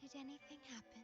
Did anything happen?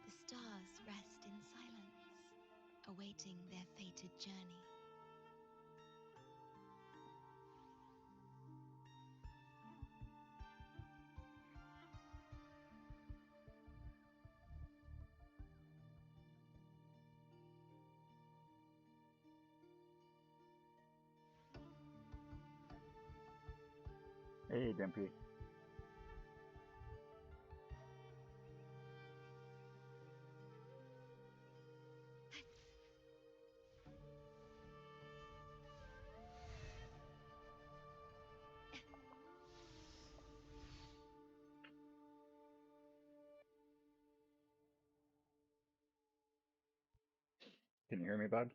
The stars rest in silence, awaiting their fated journey. Hey, Dimpy. Can you hear me, bud?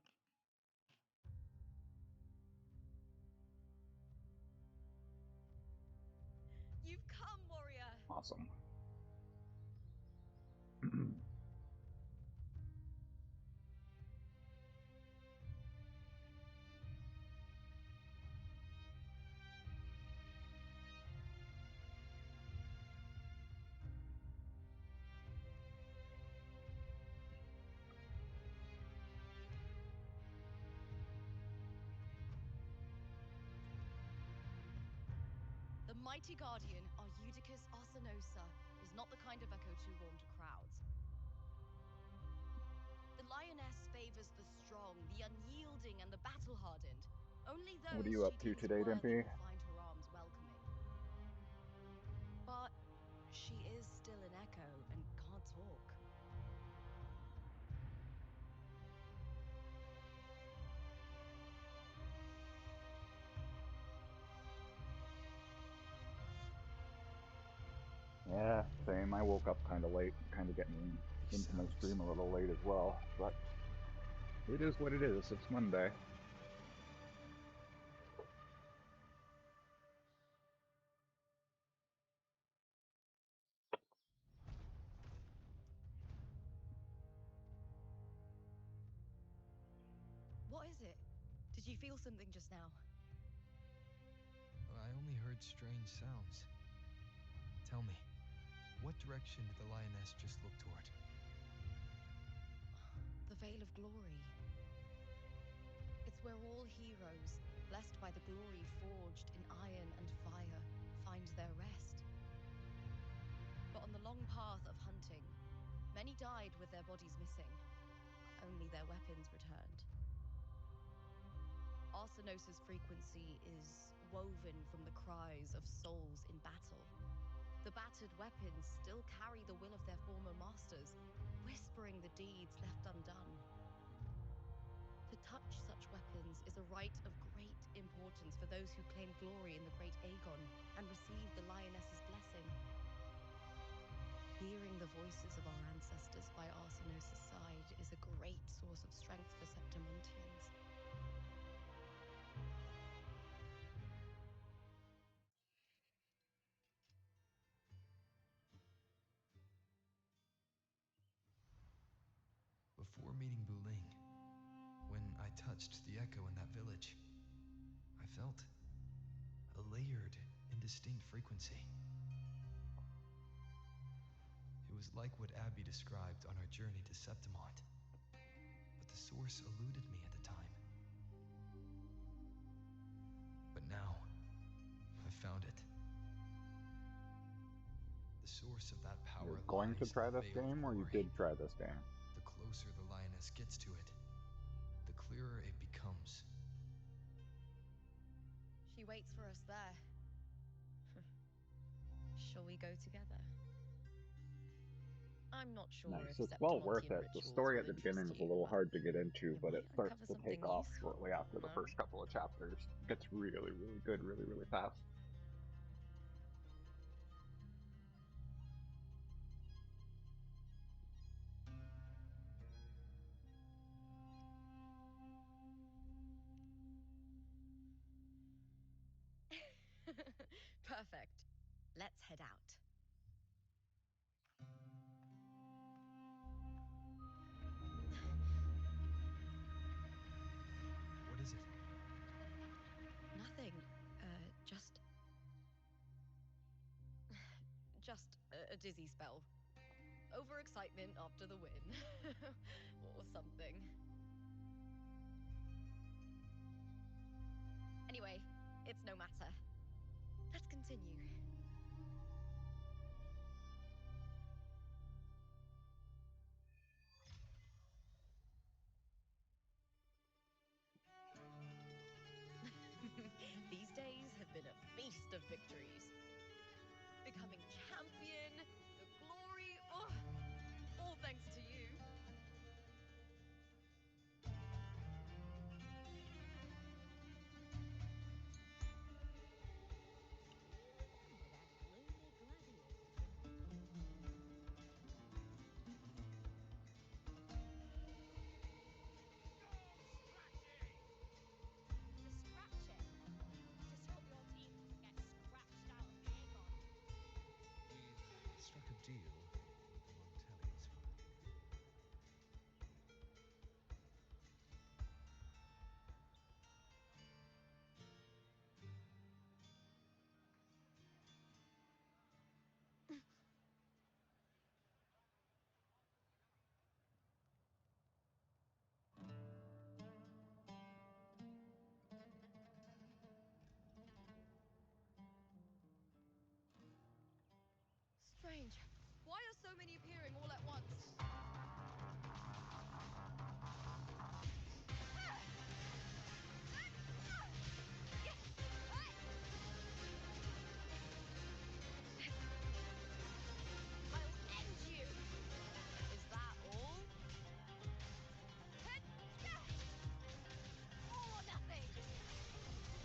You've come, warrior! Awesome. The mighty guardian, Eudicus Arsenosa, is not the kind of echo to warm to crowds. The lioness favors the strong, the unyielding, and the battle-hardened. Only What those are you up she to deems today, worthy Dimpy? will find her arms welcoming. But she is still an echo and can't talk. Yeah, same. I woke up kind of late, kind of getting into my stream a little late as well, but it is what it is. It's Monday. What is it? Did you feel something just now? I only heard strange sounds. Tell me, what direction did the lioness just look toward? The Veil of Glory. It's where all heroes, blessed by the glory forged in iron and fire, find their rest. But on the long path of hunting, many died with their bodies missing. Only their weapons returned. Arsenosa's frequency is woven from the cries of souls in battle. The battered weapons still carry the will of their former masters, whispering the deeds left undone. To touch such weapons is a rite of great importance for those who claim glory in the great Aegon and receive the lioness's blessing. Hearing the voices of our ancestors by Arsenosa's side is a great source of strength for Septimontians. Before meeting Buling, when I touched the echo in that village, I felt a layered, indistinct frequency. It was like what Abby described on our journey to Septimont, but the source eluded me at the time. But now, I've found it. The source of that power You're going to lies in try the this Veil of game, or you Glory, did try this game? the closer the lioness gets to it, the clearer it becomes. She waits for us there. Shall we go together? I'm not sure Nice. if It's well worth Septimontian it. The rituals story will at the interest beginning was a you, little but hard to get into, we but it might starts uncover to take something off useful, shortly after the no? first couple of chapters. It gets really, really good really, really fast. Perfect. Let's head out. What is it? Nothing. Just... just a dizzy spell. Overexcitement after the win. Or something. Anyway, it's no matter. Let's continue. These days have been a feast of victories. Becoming champion, the glory, all thanks to you. The scratching. Just hope your team doesn't get scratched out of Aegon. We struck a deal with the Montellis for the king. Strange. Why are so many appearing all at once? I'll end you! Is that all? All or nothing!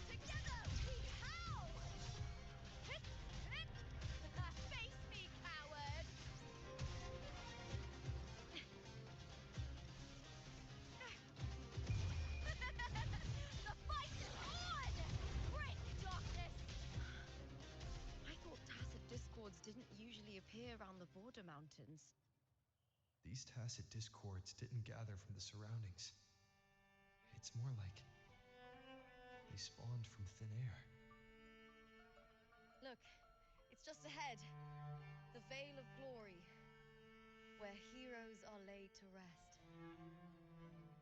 Together we howl! Face me, coward! The fight is on! Bring darkness! I thought tacit discords didn't usually appear around the border mountains. These tacit discords didn't gather from the surroundings. It's more like they spawned from thin air. Look, it's just ahead. The Vale of Glory, where heroes are laid to rest. You are from my homeland.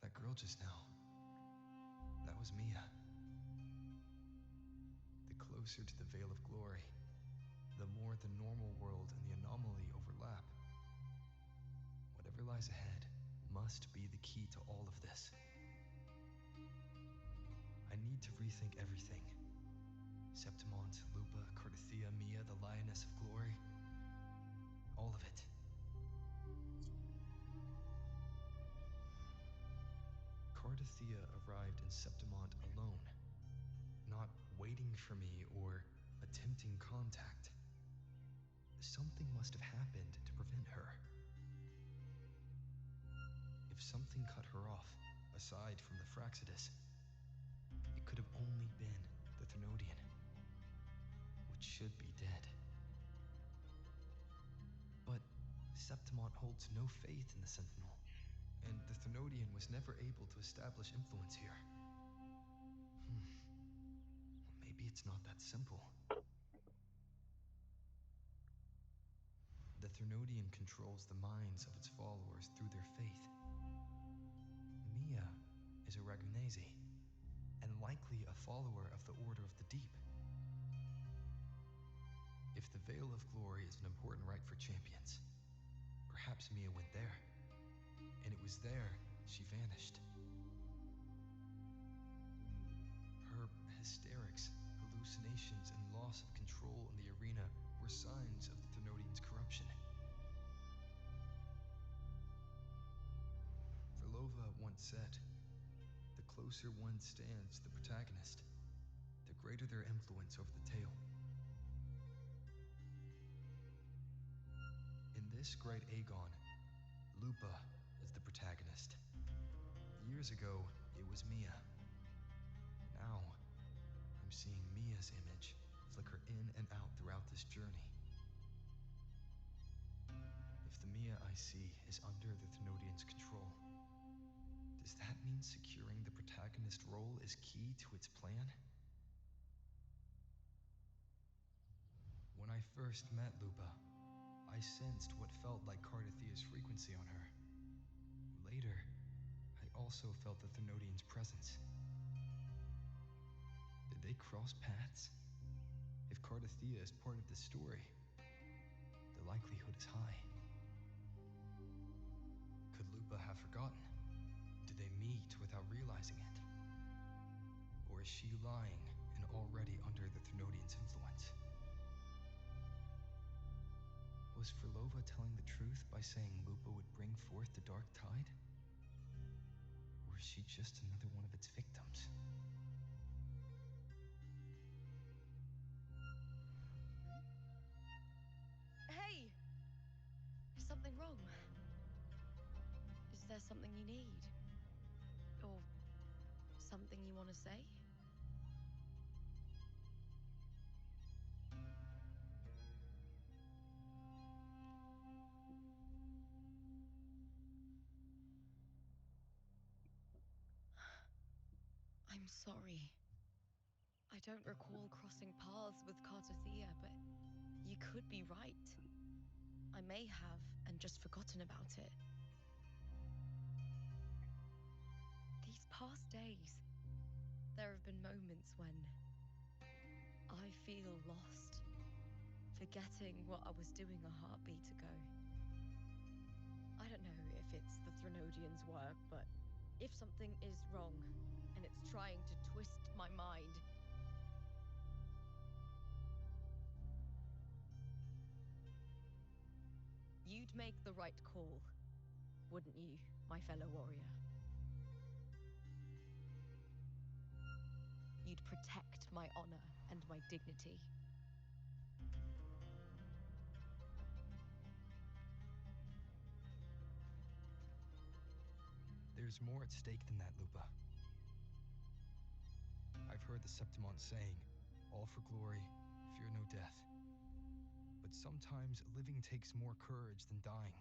That girl just now. was Mia. The closer to the Veil of Glory, the more the normal world and the anomaly overlap. Whatever lies ahead must be the key to all of this. I need to rethink everything. Septimont, Lupa, Cardathia, Mia, the Lioness of Glory. All of it. Cardathia arrived in Septimont alone, not waiting for me or attempting contact. Something must have happened to prevent her. If something cut her off, aside from the Fraxidus, it could have only been the Thenodian, which should be dead. But Septimont holds no faith in the Sentinel, and the Thenodian was never able to establish influence here. Maybe it's not that simple. The Thenodian controls the minds of its followers through their faith. Mia is a Ragunese, and likely a follower of the Order of the Deep. If the Veil of Glory is an important rite for champions, perhaps Mia went there, and it was there she vanished. Her hysterics, hallucinations, and loss of control in the arena were signs of the Thenodian's corruption. Verlova once said, "The closer one stands to the protagonist, the greater their influence over the tale." In this great Aegon, Lupa is the protagonist. Years ago, it was Mia. Now, I'm seeing Mia's image flicker in and out throughout this journey. If the Mia I see is under the Thenodian's control, does that mean securing the protagonist role is key to its plan? When I first met Lupa, I sensed what felt like Cardathia's frequency on her. Later, I also felt the Thenodian's presence. Did they cross paths? If Cardathia is part of the story, the likelihood is high. Could Lupa have forgotten? Did they meet without realizing it? Or is she lying and already under the Thenodian's influence? Was Verlova telling the truth by saying Lupa would bring forth the Dark Tide? Or is she just another one of its victims? Hey! Is something wrong? Is there something you need? Or something you want to say? I'm sorry. I don't recall crossing paths with Cartathea, but you could be right. I may have and just forgotten about it. These past days, there have been moments when I feel lost, forgetting what I was doing a heartbeat ago. I don't know if it's the Thenodian's work, but if something is wrong and it's trying to twist my mind, you'd make the right call, wouldn't you, my fellow warrior? You'd protect my honor and my dignity. There's more at stake than that, Lupa. I've heard the Septimont saying, "All for glory, fear no death." But sometimes living takes more courage than dying.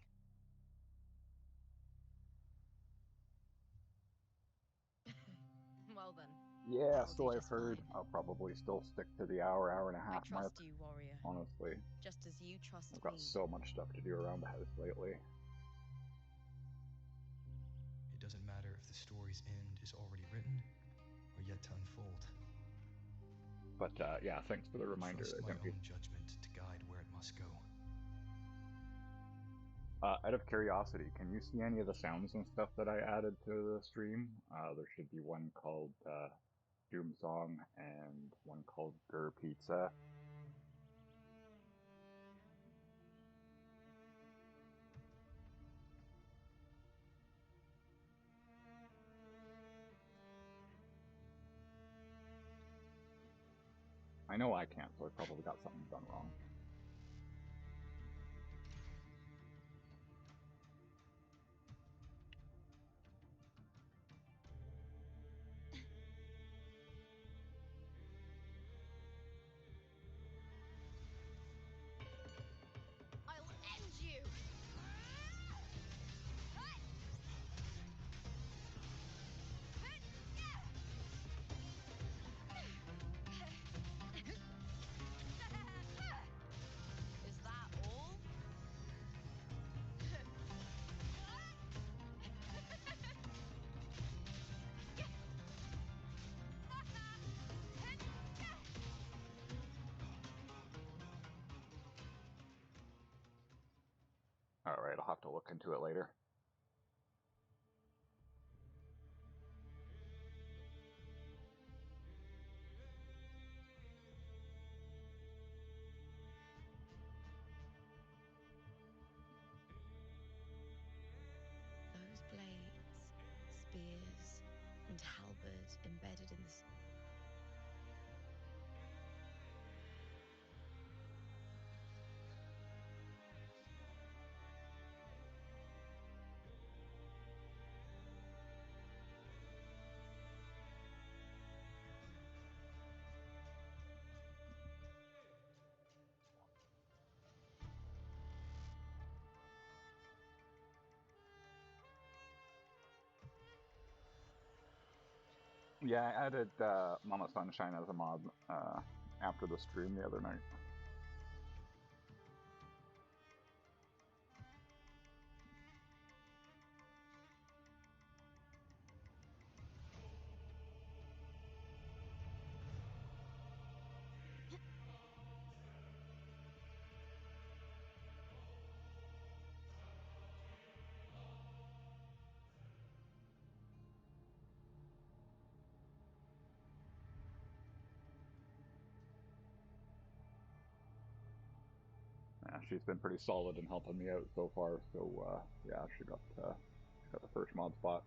Well then, Yeah, I'll do so I've just heard. fine. I'll probably still stick to the hour and a I half mark. trust you, warrior, Honestly, just as you trust I've got me. so much stuff to do around the house lately. It doesn't matter if the story's end is already written, or are yet to unfold. But yeah, thanks for the I reminder. trust my Don't be... own judgment to guide where it must go. Out of curiosity, can you see any of the sounds and stuff that I added to the stream? There should be one called Doom Song and one called Gur Pizza. I know I can't, so I probably got something done wrong. I'll end you! Is that all? Alright, I'll have to look into it later. Those blades, spears, and halberd embedded in the... Yeah, I added Mama Sunshine as a mod after the stream the other night. Yeah, she's been pretty solid in helping me out so far, so yeah, she got the first mod spot.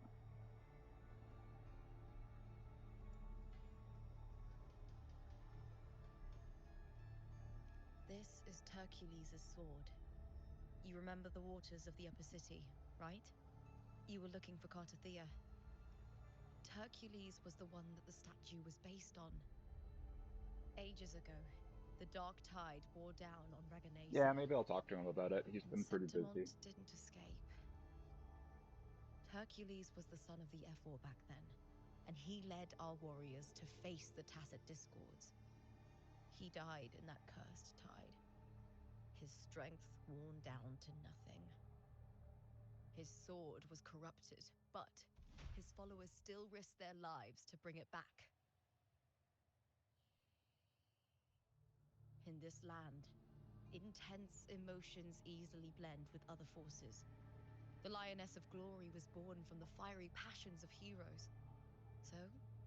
This is Hercules' sword. You remember the waters of the upper city, right? You were looking for Cartathea. Hercules was the one that the statue was based on. Ages ago, the dark tide bore down on Reganesi. Yeah, maybe I'll talk to him about it. He's been pretty Septimont busy. didn't escape. Hercules was the son of the Ephor back then, and he led our warriors to face the Tacit Discords. He died in that cursed tide, his strength worn down to nothing. His sword was corrupted, but his followers still risked their lives to bring it back. In this land, intense emotions easily blend with other forces. The Lioness of Glory was born from the fiery passions of heroes, so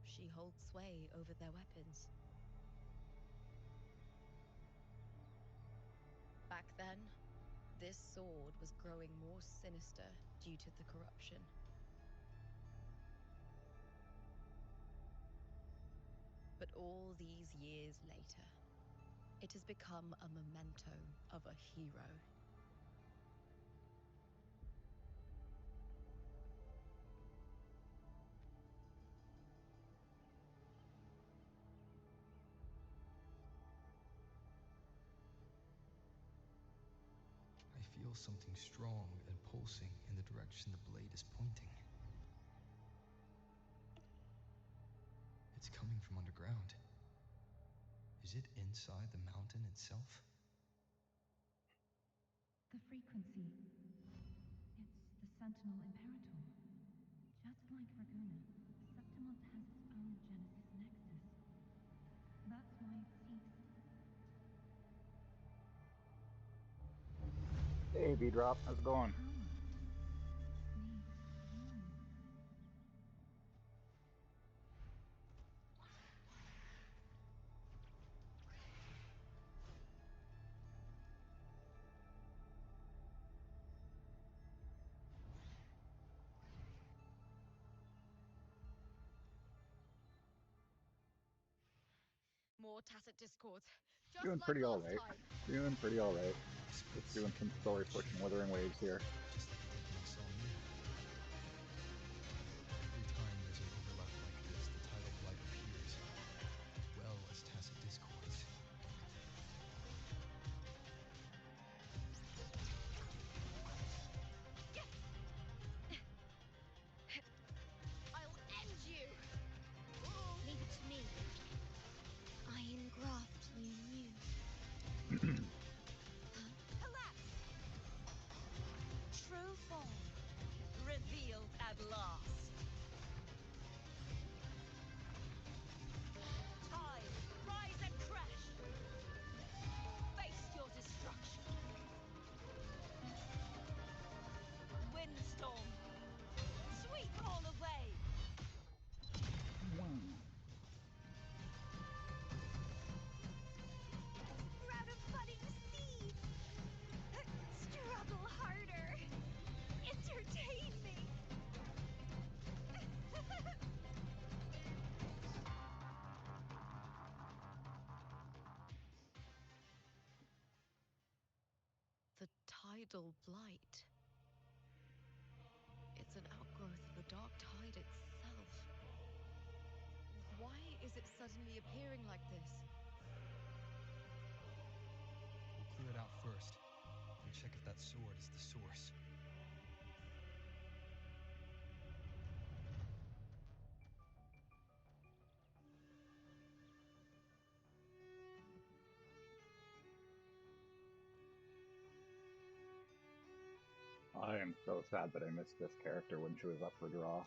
she holds sway over their weapons. Back then, this sword was growing more sinister due to the corruption. But all these years later, it has become a memento of a hero. I feel something strong and pulsing in the direction the blade is pointing. It's coming from underground. Is it inside the mountain itself? The frequency. It's the Sentinel Imperator. Just like Raguna, Septimont Altamont has its own Genesis Nexus. That's why it seeks. Hey, V-Drop, how's it going? Power. Needs humans. More tacit discords. Just Doing like pretty last alright. time. Doing pretty alright. Just doing some story pushing, Wuthering Waves here. Just like the day when I saw Mia. Every time there's an overlap like this, the tidal blight appears, as well as tacit discords. I'll end you! Leave it to me. I engraft you new. Collapse! True form revealed at last. Tide, rise and crash. Face your destruction. Windstorm, sweep all away. Sprout a budding seed. Struggle harder. Entertain me. The tidal blight. It's an outgrowth of the dark tide itself. Why is it suddenly appearing like this? We'll clear it out first, and check if that sword is the source. I am so sad that I missed this character when she was up for draw.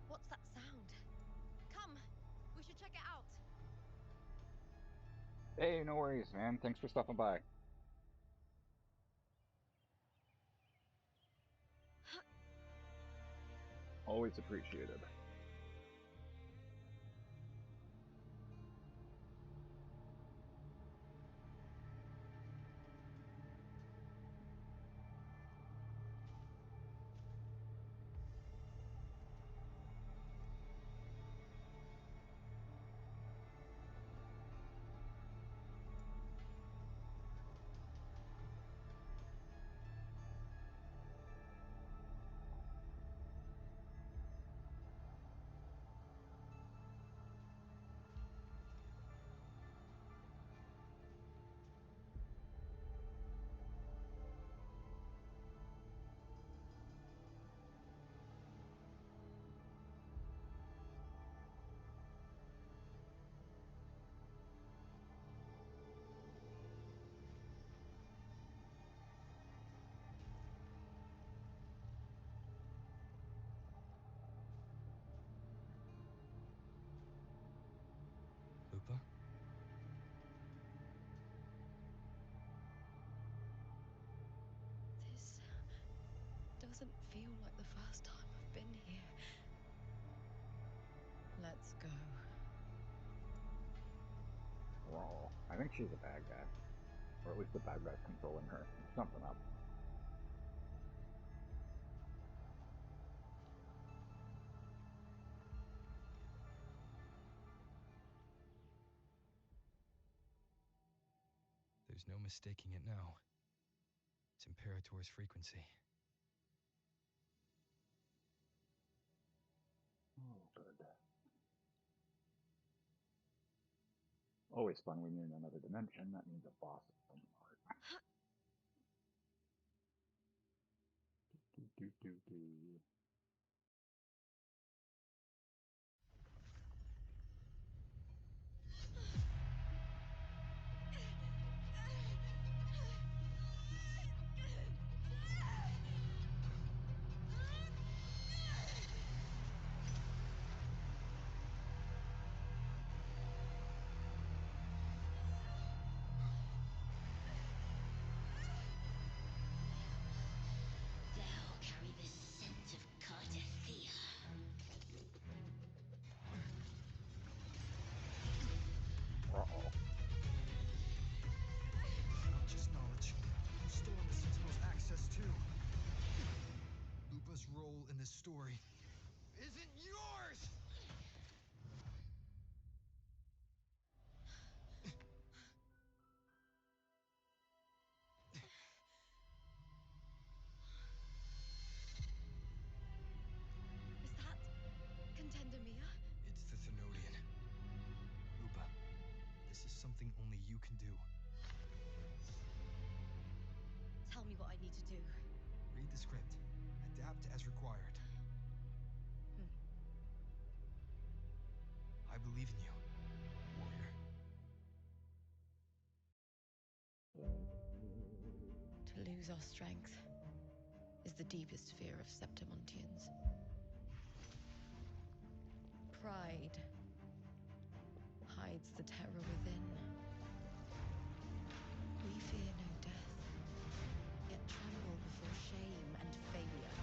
What's that sound? Come, we should check it out. Hey, no worries, man. Thanks for stopping by. Always appreciated. doesn't feel like the first time I've been here. Let's go. Well, I think she's a bad guy. Or at least the bad guy's controlling her. There's something up. There's no mistaking it now. It's Imperator's frequency. Oh, good. Always fun when you're in another dimension. That means a boss of some sort. Do. Thou carry the scent of Cardathia. Uh-oh. Not just knowledge. I'm storing the Sentinel's access too. Lupa's role in this story isn't yours! Is that Contender Mia? It's the Thenodian. Lupa, this is something only you can do. Tell me what I need to do. Read the script. Adapt as required. I believe in you, warrior. To lose our strength is the deepest fear of Septimontians. Pride hides the terror within. We fear no death, yet tremble before shame and failure.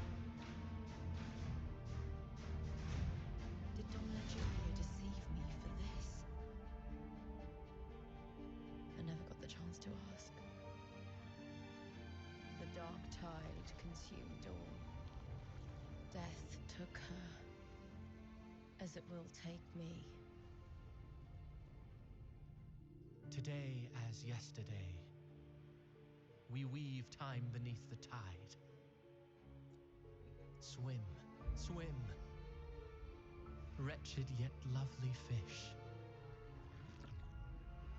Did Donna Julia deceive me for this? I never got the chance to ask. The dark tide consumed all. Death took her, as it will take me. Today as yesterday, we weave time beneath the tide. Swim, swim, wretched yet lovely fish.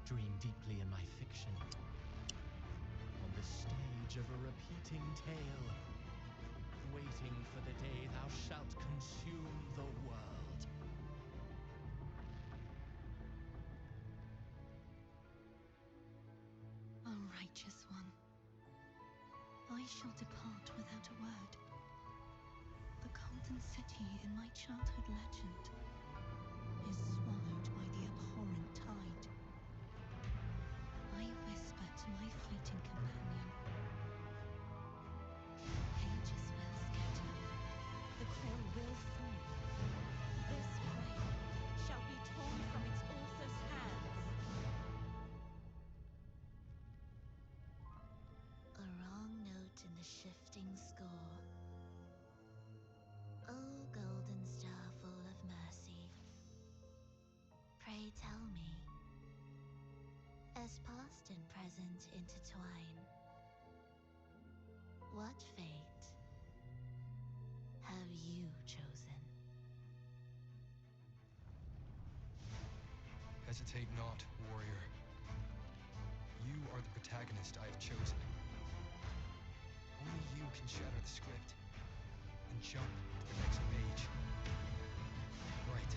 Dream deeply in my fiction, on the stage of a repeating tale, waiting for the day thou shalt consume the world. O righteous one, I shall depart without a word. The golden city in my childhood legend is swallowed by the abhorrent tide. I whisper to my fleeting companion. Pages will scatter. The quill will fall. This prey shall be torn from its author's hands. A wrong note in the shifting score. O golden star full of mercy, pray tell me, as past and present intertwine, what fate have you chosen? Hesitate not, warrior. You are the protagonist I have chosen. Only you can shatter the script and jump to the next page. Right.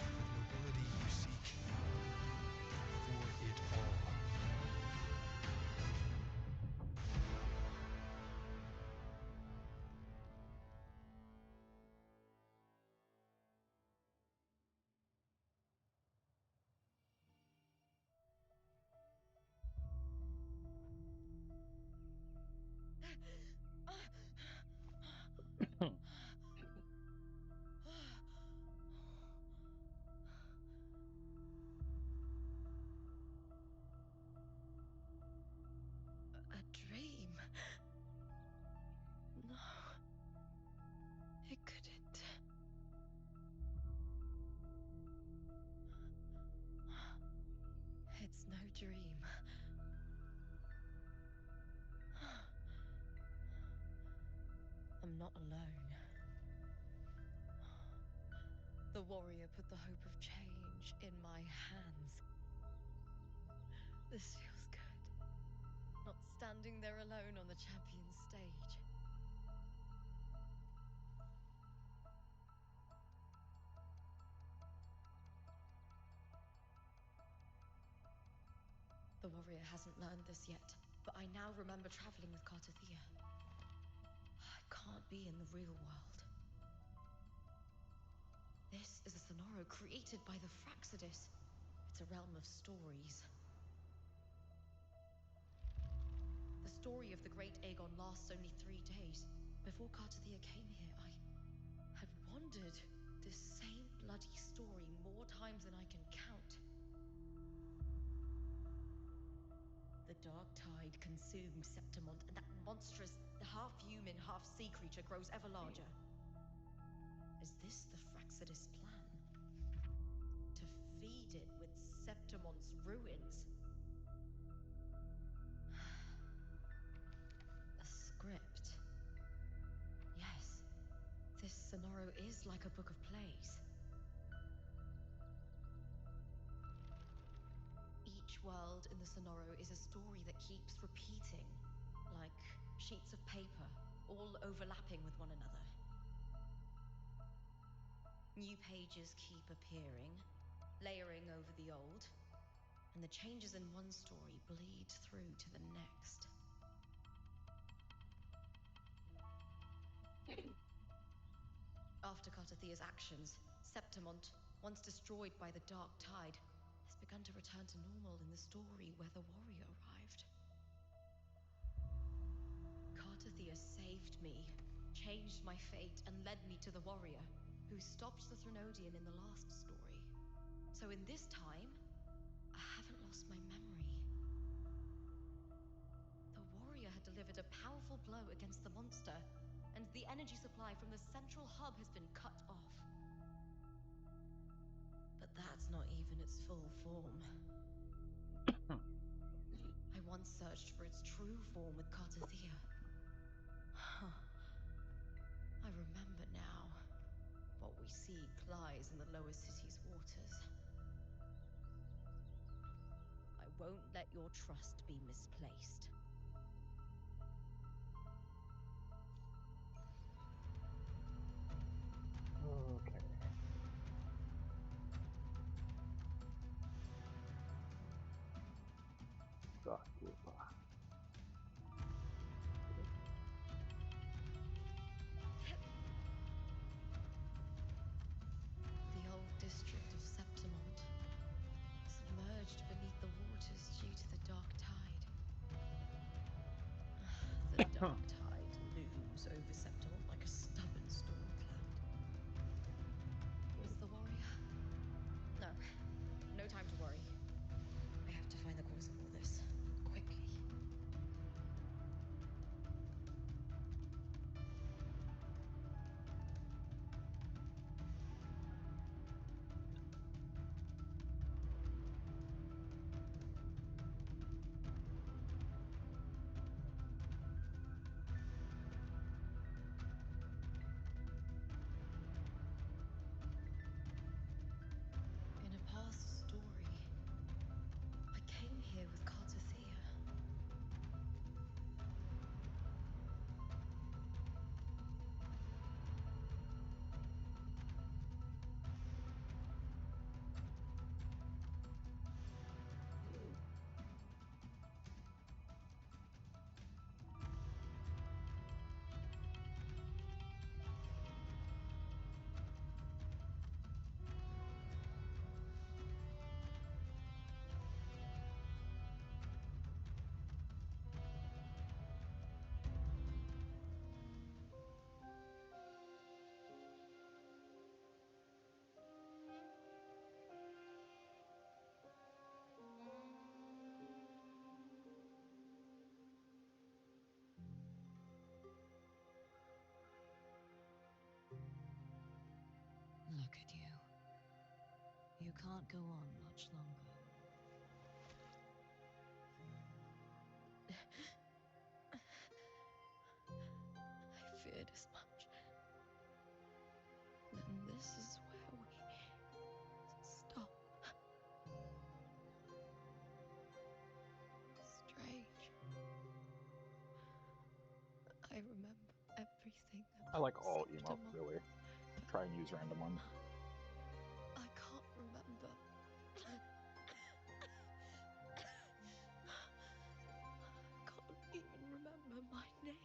The nobility you seek. For it all. am not alone. The warrior put the hope of change in my hands. This feels good. Not standing there alone on the champion's stage. The warrior hasn't learned this yet, but I now remember traveling with Cartathea. I can't be in the real world. This is a Sonoro created by the Fraxidus. It's a realm of stories. The story of the great Aegon lasts only 3 days. Before Cartathea came here, I had wandered this same bloody story more times than I can count. The dark tide consumes Septimont, and that monstrous, half-human, half-sea creature grows ever larger. Is this the Fraxidus plan? To feed it with Septimont's ruins? A script. Yes, this Sonoro is like a book of plays. Each world in the Sonoro is a story that keeps repeating, like sheets of paper, all overlapping with one another. New pages keep appearing, layering over the old, and the changes in one story bleed through to the next. After Cartathea's actions, Septimont, once destroyed by the dark tide, has begun to return to normal in the story where the warrior arrived. Cartathea saved me, changed my fate, and led me to the warrior, who stopped the Threnodian in the last story. So in this time, I haven't lost my memory. The warrior had delivered a powerful blow against the monster, and the energy supply from the central hub has been cut off. But that's not even its full form. I once searched for its true form with Cartathea. I remember now. What we seek lies in the lower city's waters. I won't let your trust be misplaced. Okay. Suck, Lupa. The old district of Septimont, submerged beneath the waters due to the dark tide. The dark tide looms over Septimont like a stubborn storm cloud. Is the warrior? No. No time to worry. I have to find the cause of all this. Quickly. In a past story, I came here with Cartathea. Look at you. You can't go on much longer. I feared as much. anything I like about all emotes, Septima, really. but Try and use random ones. I can't remember. Can't even remember my name.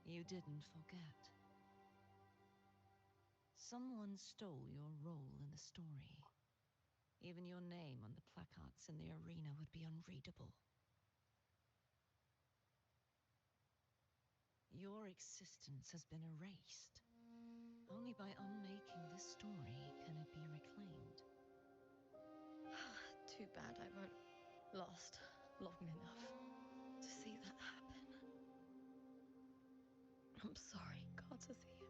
You didn't forget. Someone stole your role in the story. Even your name on the placards in the arena would be unreadable. Your existence has been erased. Only by unmaking this story can it be reclaimed. Too bad I won't last long enough to see that happen. I'm sorry, Gardathea.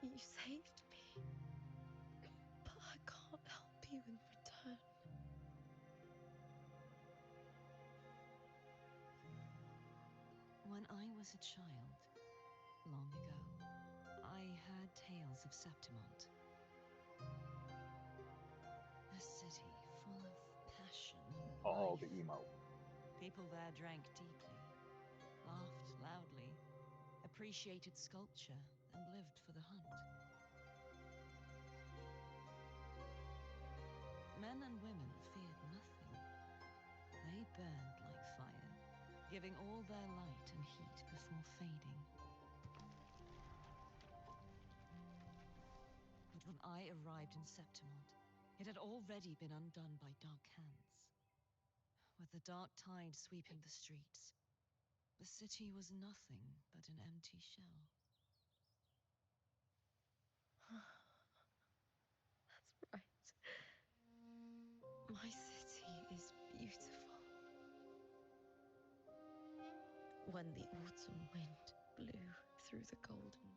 You saved me, but I can't help you in return. When I was a child, long ago, I had tales of Septimont. A city full of passion and Oh, life. the emote. People there drank deeply, laughed loudly, appreciated sculpture, and lived for the hunt. Men and women feared nothing. They burned like fire, giving all their light and heat before fading. But when I arrived in Septimont, it had already been undone by dark hands. With the dark tide sweeping the streets, the city was nothing but an empty shell. That's right. My city is beautiful. When the autumn wind blew through the golden.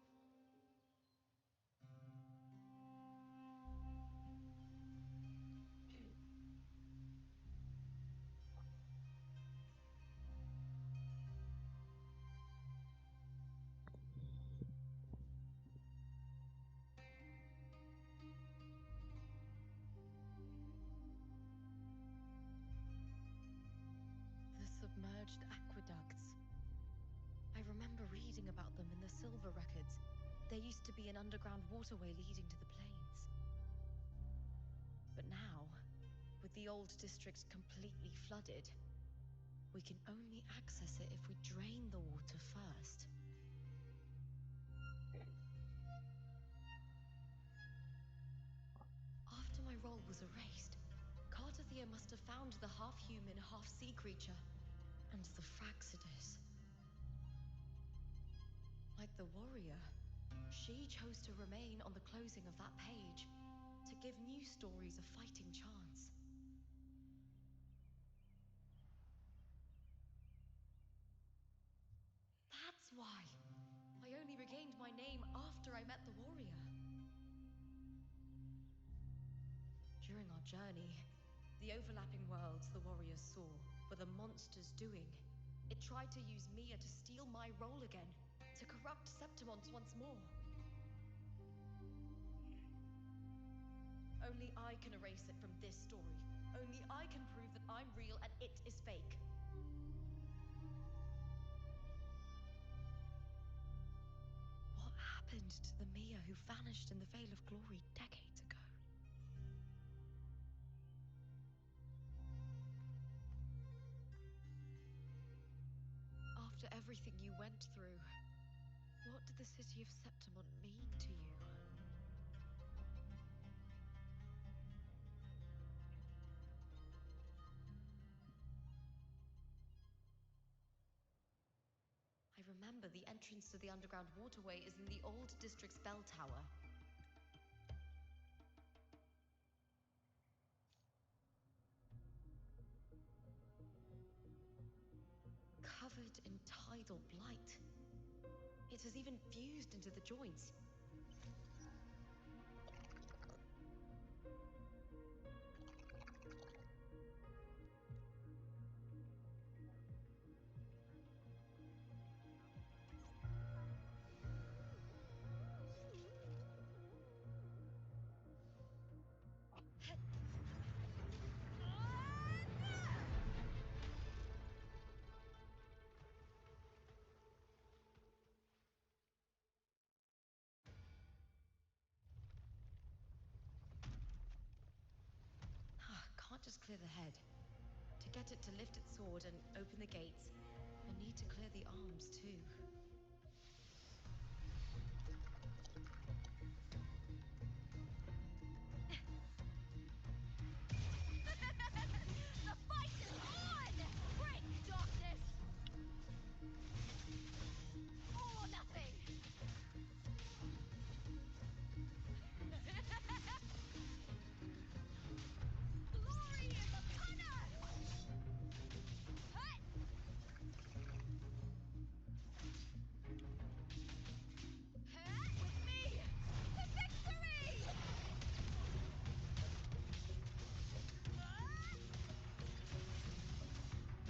The submerged aqueducts. I remember reading about them in the silver records. There used to be an underground waterway leading to the plains. But now, with the old district completely flooded, we can only access it if we drain the water first. After my role was erased, Cartathea must have found the half-human, half-sea creature and the Fraxidus. Like the warrior, she chose to remain on the closing of that page to give new stories a fighting chance. That's why I only regained my name after I met the warrior. During our journey, the overlapping worlds the warriors saw were the monster's doing. It tried to use Mia to steal my role again, to corrupt Septimont once more. Only I can erase it from this story. Only I can prove that I'm real and it is fake. What happened to the Mia who vanished in the Veil of Glory decades ago? After everything you went through, what did the city of Septimont mean to you? I remember the entrance to the underground waterway is in the old district's bell tower. Covered in tidal blight. It has even fused into the joints. clear the head. To get it to lift its sword and open the gates, I need to clear the arms too. The fight is on! Break, darkness! All or nothing! Glory is upon us! Hut! Hut! With me! To victory!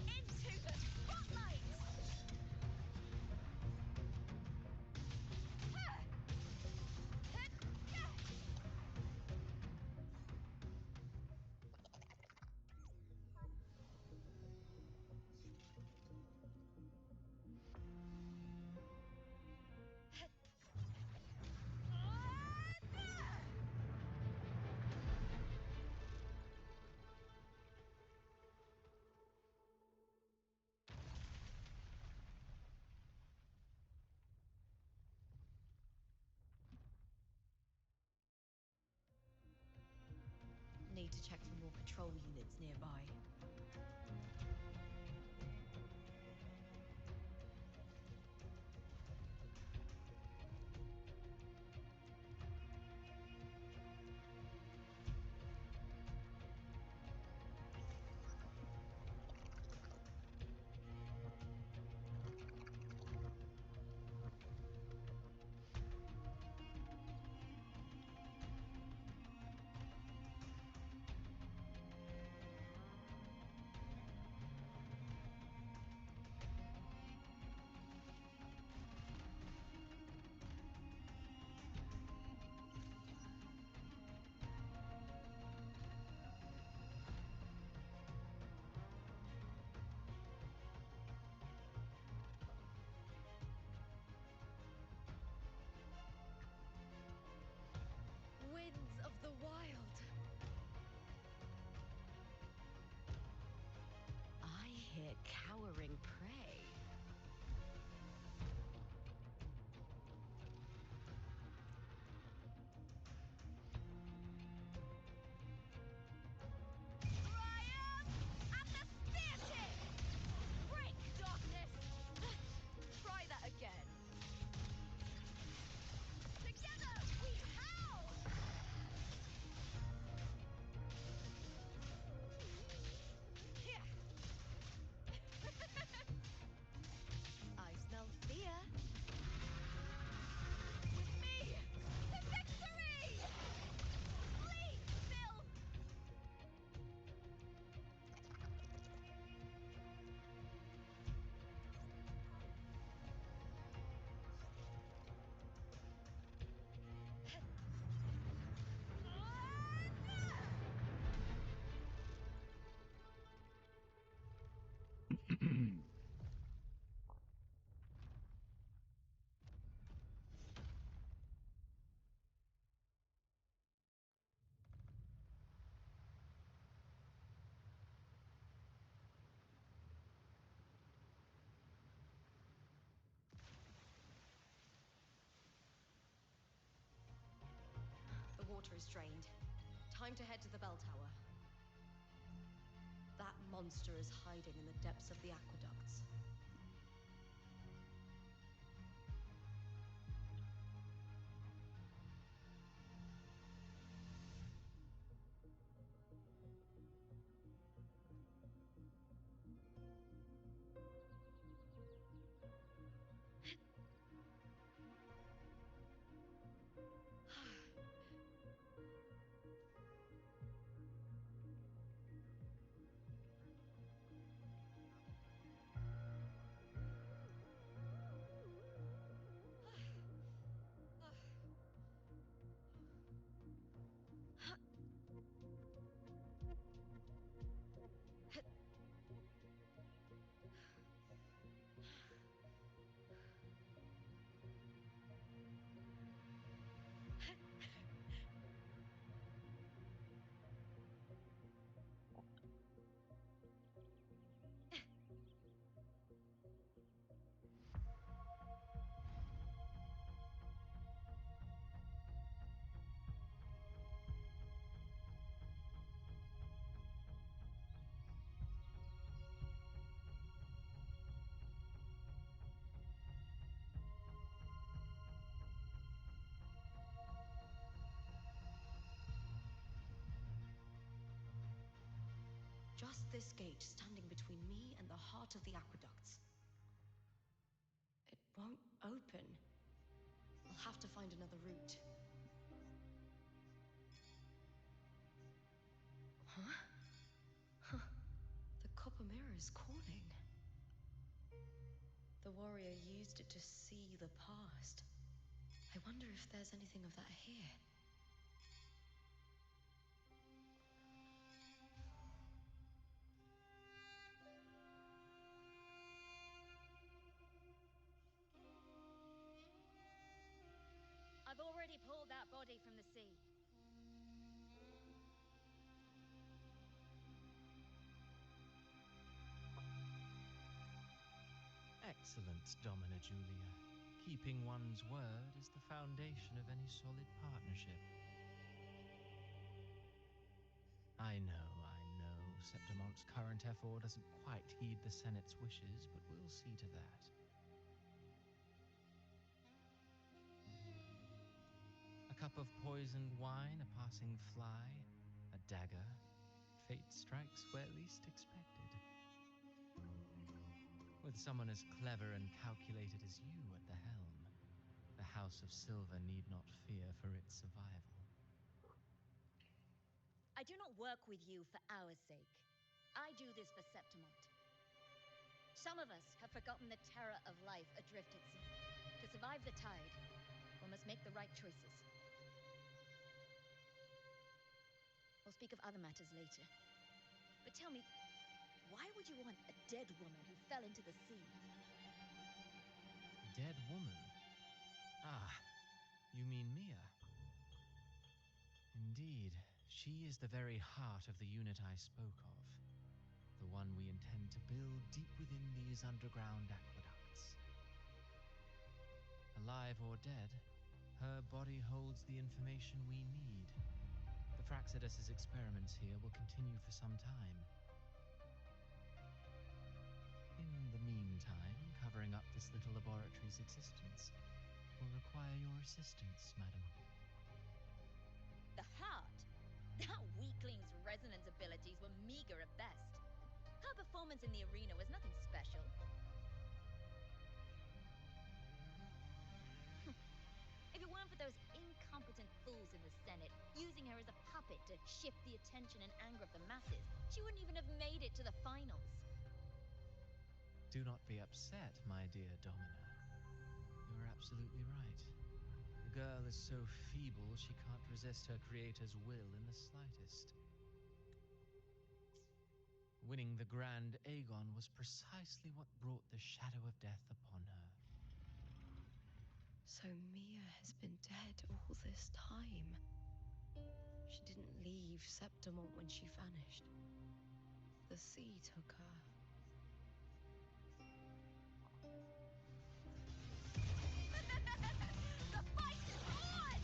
Into the spotlight! Need to check for more patrol units nearby. Winds of the wild! I hear cowering prey. Triumph at the spear tip! Break, darkness! Try that again. Together we howl! Here! I smell fear. With me! To victory! Bleed, filth! The water is drained. Time to head to the bell tower. That monster is hiding in the depths of the aqueducts. past this gate standing between me and the heart of the aqueducts. It won't open. I'll have to find another route. Huh? Huh. The copper mirror is calling. The warrior used it to see the past. I wonder if there's anything of that here. I've already pulled that body from the sea. Excellent, Domina Julia. Keeping one's word is the foundation of any solid partnership. I know. Septimonte's current effort doesn't quite heed the Senate's wishes, but we'll see to that. A cup of poisoned wine, a passing fly, a dagger. Fate strikes where least expected. With someone as clever and calculated as you at the helm, the House of Silver need not fear for its survival. I do not work with you for our sake. I do this for Septimont. Some of us have forgotten the terror of life adrift at sea. To survive the tide, one must make the right choices. We'll speak of other matters later. But tell me, why would you want a dead woman who fell into the sea? Dead woman? Ah, you mean Mia? Indeed, she is the very heart of the unit I spoke of. The one we intend to build deep within these underground aqueducts. Alive or dead, her body holds the information we need. The Fraxidus's experiments here will continue for some time. In the meantime, covering up this little laboratory's existence will require your assistance, madam. The heart? That weakling's resonance abilities were meager at best. Her performance in the arena was nothing special. If it weren't for those incompetent fools in the Senate using her as a puppet to shift the attention and anger of the masses, she wouldn't even have made it to the finals. Do not be upset, my dear Domina. You're absolutely right. The girl is so feeble she can't resist her creator's will in the slightest. Winning the Grand Aegon was precisely what brought the shadow of death upon her. So Mia has been dead all this time. She didn't leave Septimont when she vanished. The sea took her. The fight is on!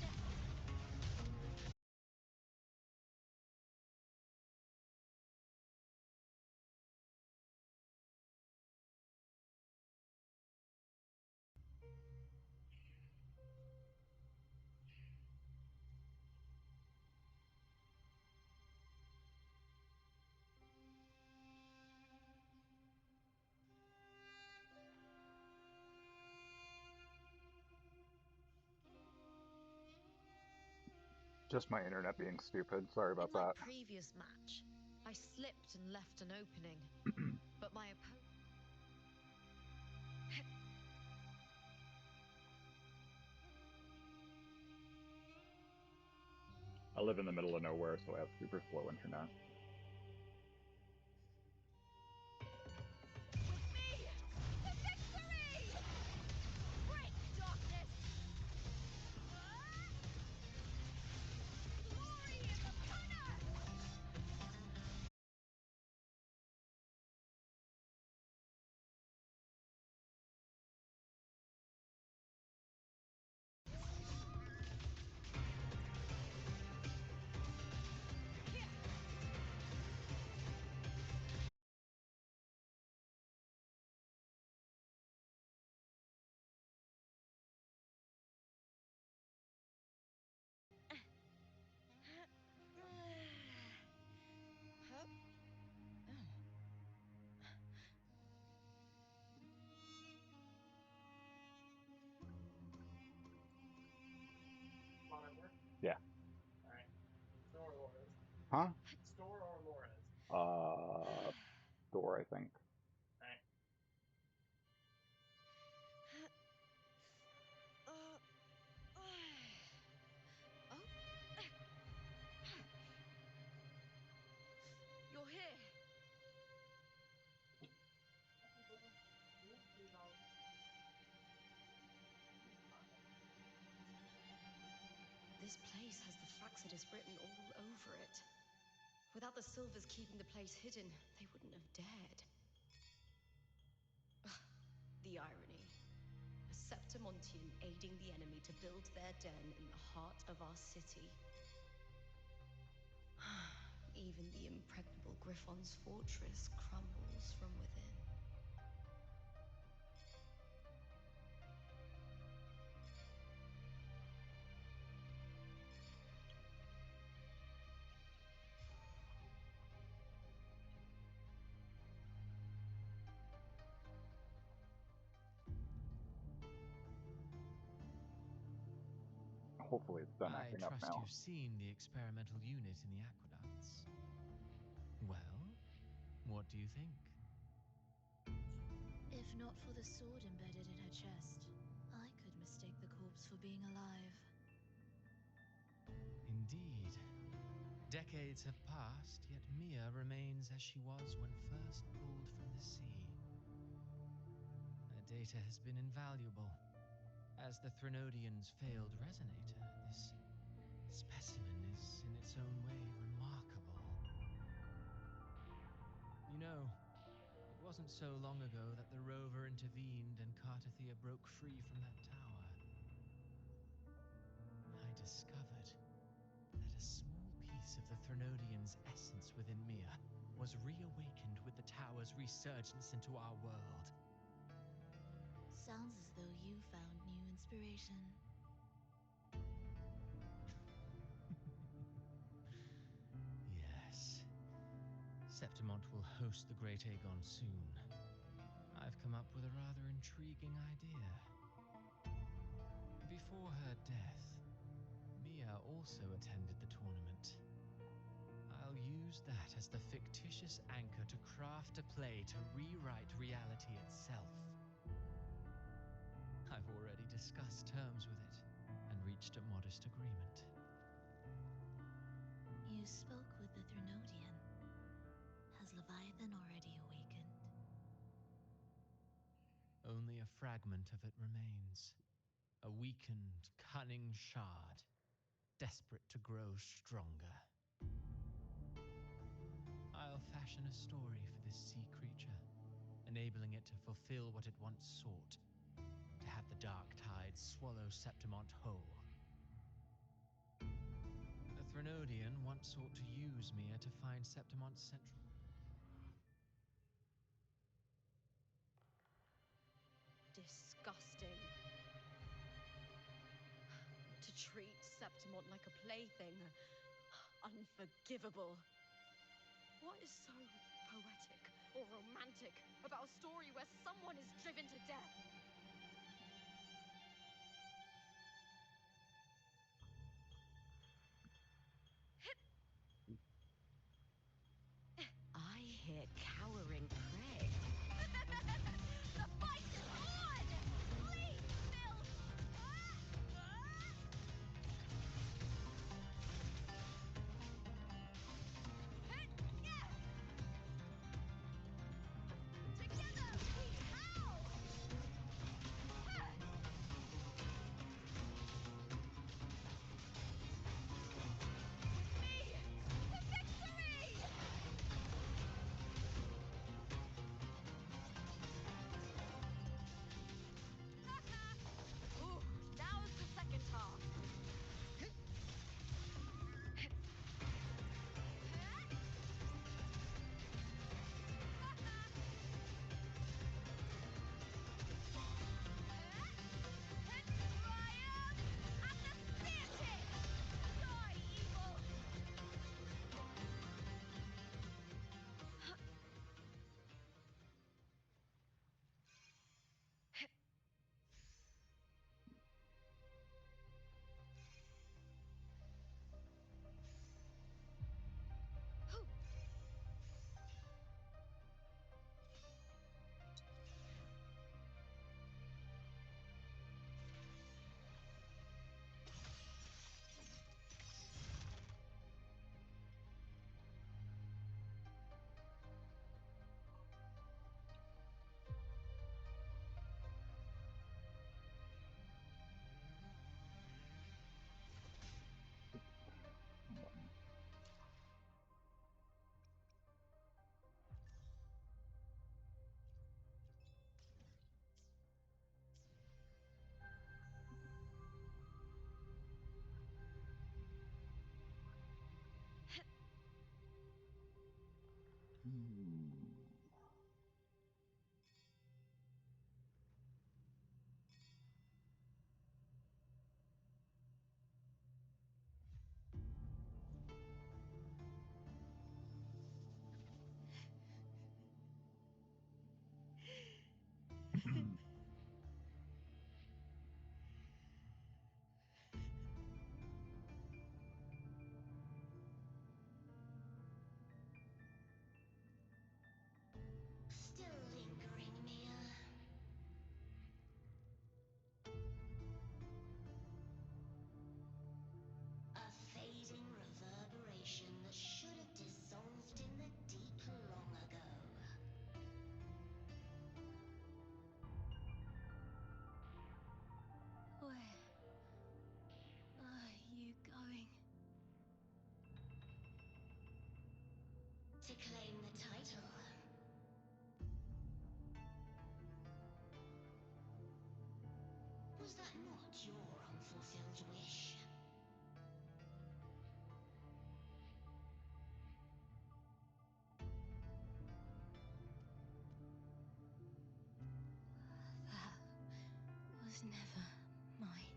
Just my internet being stupid. Sorry about In my that. previous match, I slipped and left an opening, but my opponent... I live in the middle of nowhere, so I have super slow internet. With me, the victory! Break darkness! Glory is upon us! Huh? Store or Laura's? Door, I think. Alright. Oh. You're here. This place has the Fraxidus written all over it. Without the Silvers keeping the place hidden, they wouldn't have dared. The irony. A Septimontian aiding the enemy to build their den in the heart of our city. Even the impregnable Griffon's fortress crumbles from within. Hopefully it's done I acting up trust now. you've seen the experimental unit in the aqueducts. Well, what do you think? If not for the sword embedded in her chest, I could mistake the corpse for being alive. Indeed. Decades have passed, yet Mia remains as she was when first pulled from the sea. Her data has been invaluable. As the Threnodian's failed resonator, this specimen is, in its own way, remarkable. You know, it wasn't so long ago that the rover intervened and Cartathea broke free from that tower. I discovered that a small piece of the Threnodian's essence within Mia was reawakened with the tower's resurgence into our world. Sounds as though you found new inspiration. Yes. Septimont will host the Great Aegon soon. I've come up with a rather intriguing idea. Before her death, Mia also attended the tournament. I'll use that as the fictitious anchor to craft a play to rewrite reality itself. I've already discussed terms with it and reached a modest agreement. You spoke with the Threnodian. Has Leviathan already awakened? Only a fragment of it remains. A weakened, cunning shard, desperate to grow stronger. I'll fashion a story for this sea creature, enabling it to fulfill what it once sought, to have the dark tide swallow Septimont whole. The Threnodian once sought to use Mia to find Septimont's central... Disgusting. To treat Septimont like a plaything. Unforgivable. What is so poetic or romantic about a story where someone is driven to death? I hear cowering prey. The fight is on! Please, Bill! Together we howl! Still lingering, Mia? A fading reverberation that should have dissolved in the deep long ago. Where are you going? To claim the title. Was that not your unfulfilled wish? That was never mine.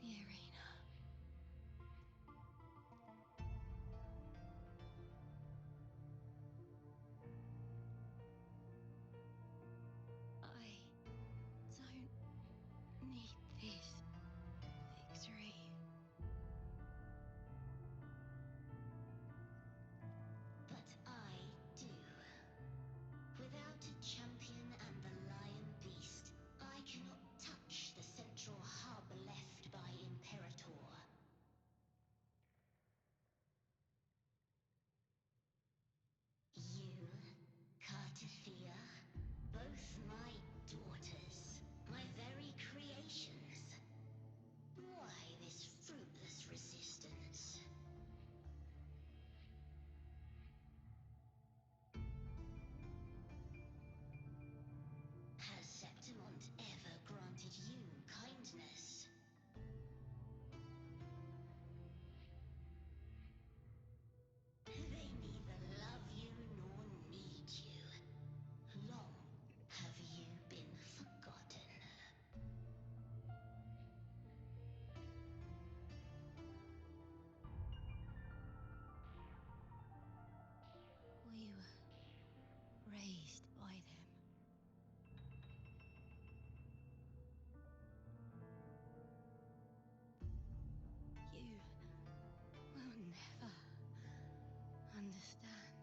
The arena. I don't need this victory. But I do. Without a champion and the lion beast, I cannot touch the central hub left by Imperator. You, Cartathea, both my daughters, my very creations. Why this fruitless resistance? Has Septimont ever granted you kindness? They neither love you nor need you. Long have you been forgotten. We were raised by them. You will never understand.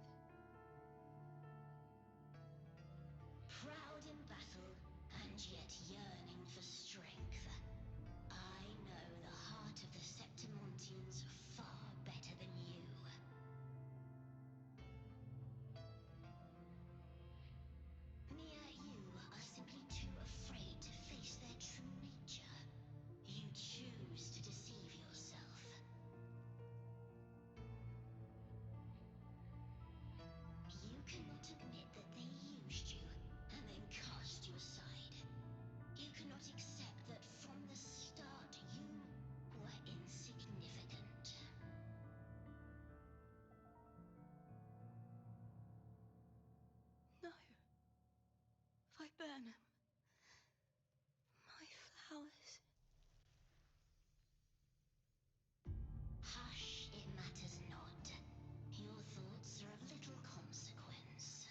Proud in battle, and yet yearning for strength. I know the heart of the Septimontians far better than you. Mia, you are simply too afraid to face their true nature. You choose to deceive yourself. You cannot admit that they used you and then cast you aside. You cannot accept that from the start you were insignificant. No. Viburnum. My flowers. Hush, it matters not. Your thoughts are of little consequence.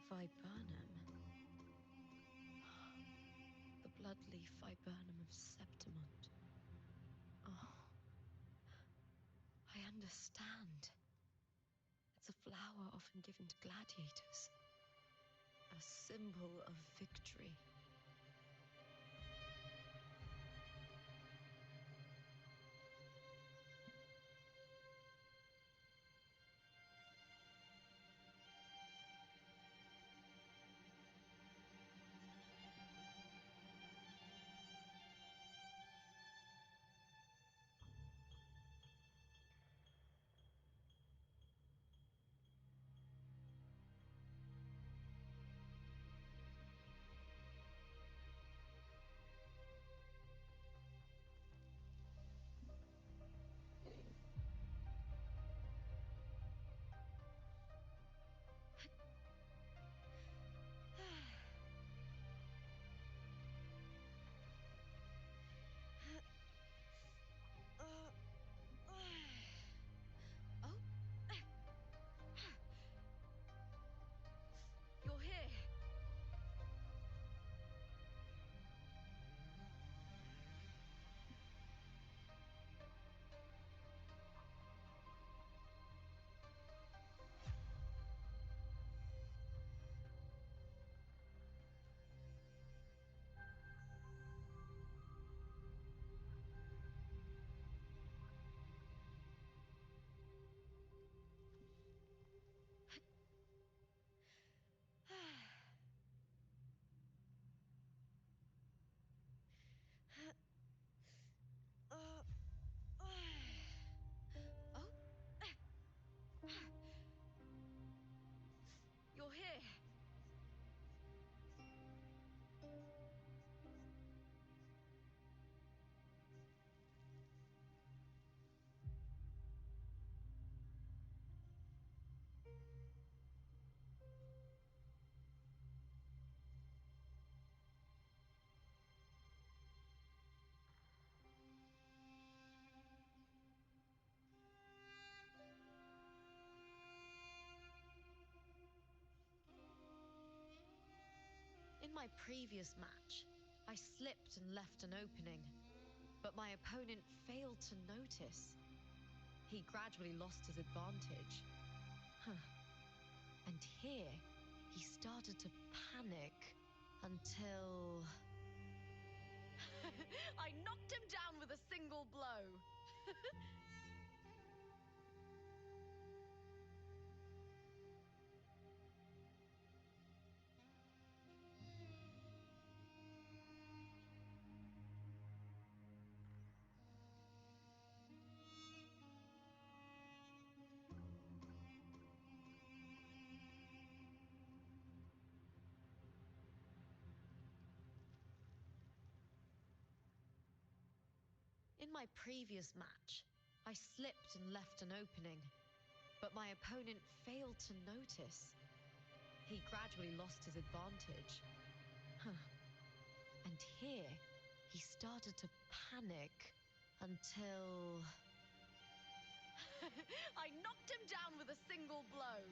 Viburnum. The bloodleaf viburnum of Septimont. Oh, I understand. It's a flower often given to gladiators. A symbol of victory. In my previous match, I slipped and left an opening, but my opponent failed to notice. He gradually lost his advantage. And here, he started to panic until... I knocked him down with a single blow. In my previous match, I slipped and left an opening, but my opponent failed to notice. He gradually lost his advantage. And here, he started to panic until... I knocked him down with a single blow.